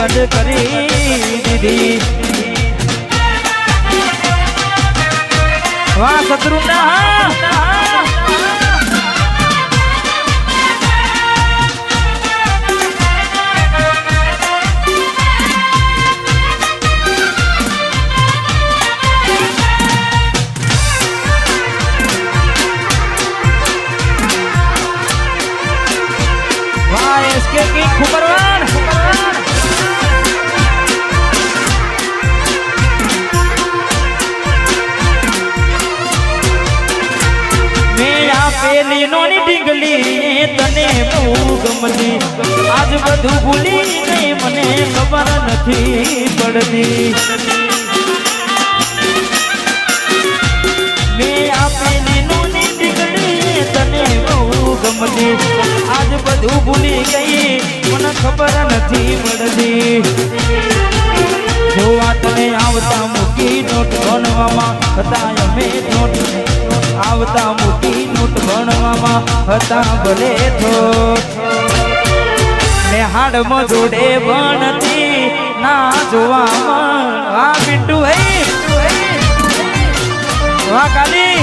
બંધ કરી દીધી. વાહ શત્રુના SK King Kumarwan મેરા પેલી નોની ઢીંગલી તને બહુ ગમતી આજ બધું ભૂલી ગઈ મને ખબર નથી પડતી મેરા પેલી નોની ઢીંગલી તને બહુ ગમતી આજ બધું ભૂલી ગઈ મને ખબર નથી મળતી જોવા તને આવતા મૂકી નોટ ભણવામાં હતા અમે નોટ આવતા મૂકી નોટ ભણવામાં હતા ભલે ઠોઠ ને હાડમાં જોડે ભણતી ના જોવામાં આ પિન્ટુ હઈ વાહ કાલી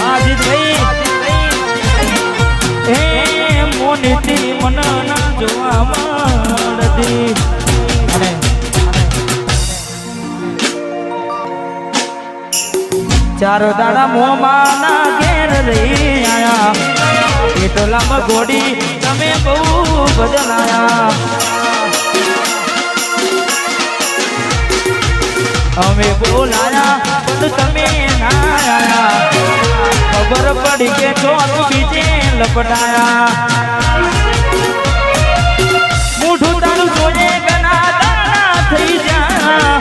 આજીત ભાઈ એ મોનીથી મન ના જોવા મળતી ચાર દાડા મોમાં ના ઘેર રહી આયા એટલામાં ઘોડી તમે બહુ બદલાયા અમે બોલાયા પણ તમે ના આયા ખબર પડી કે ચોરું બીજે લપટાયા મૂઠું તારું જોઈએ ગના દાણા થઈ જા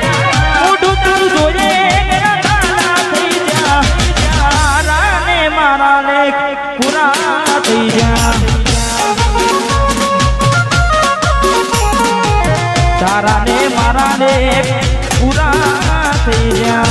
મૂઠું તારું જોઈએ ગના દાણા થઈ જા તારા ને મારા લેખ પૂરા થઈ જા તારા ને મારા લેખ પૂરા થઈ જા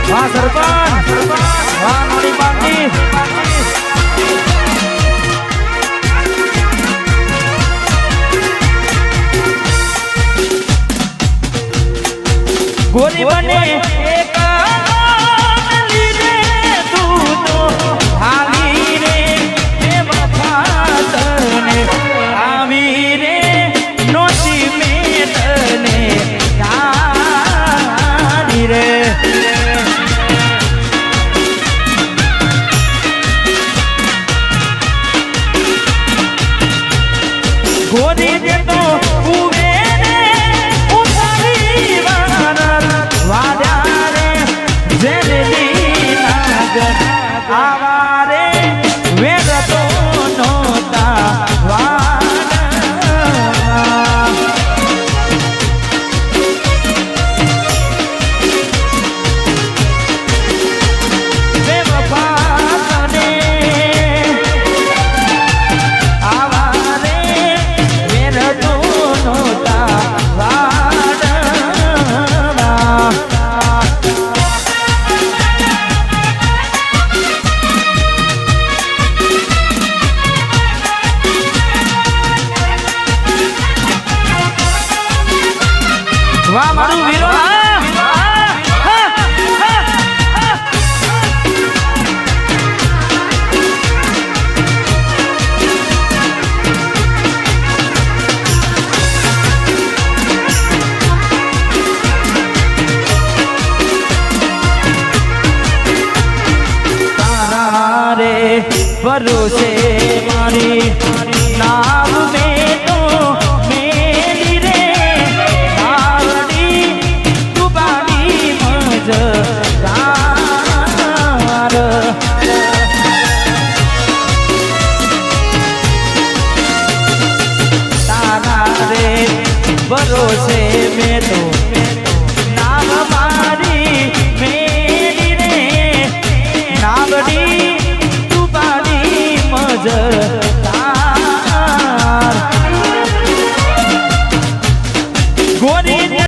વાહ સરપંચ વાહ મારી બાંધી ગોરી બને એક લીરે તું તો હાલી રે એ વફા તને આવી રે નોચી મેં તને યારી રે ગોરી દે તો ઉવે રે ઉતારી વાડા રે જેલી નાગર આવા રે વેર તો નોતા વાડા બેવફા તને વાહ મારું વીરો તારા રે ભરોસે મારી નામ મેં તો મેલી રે ભરોસે મેં તો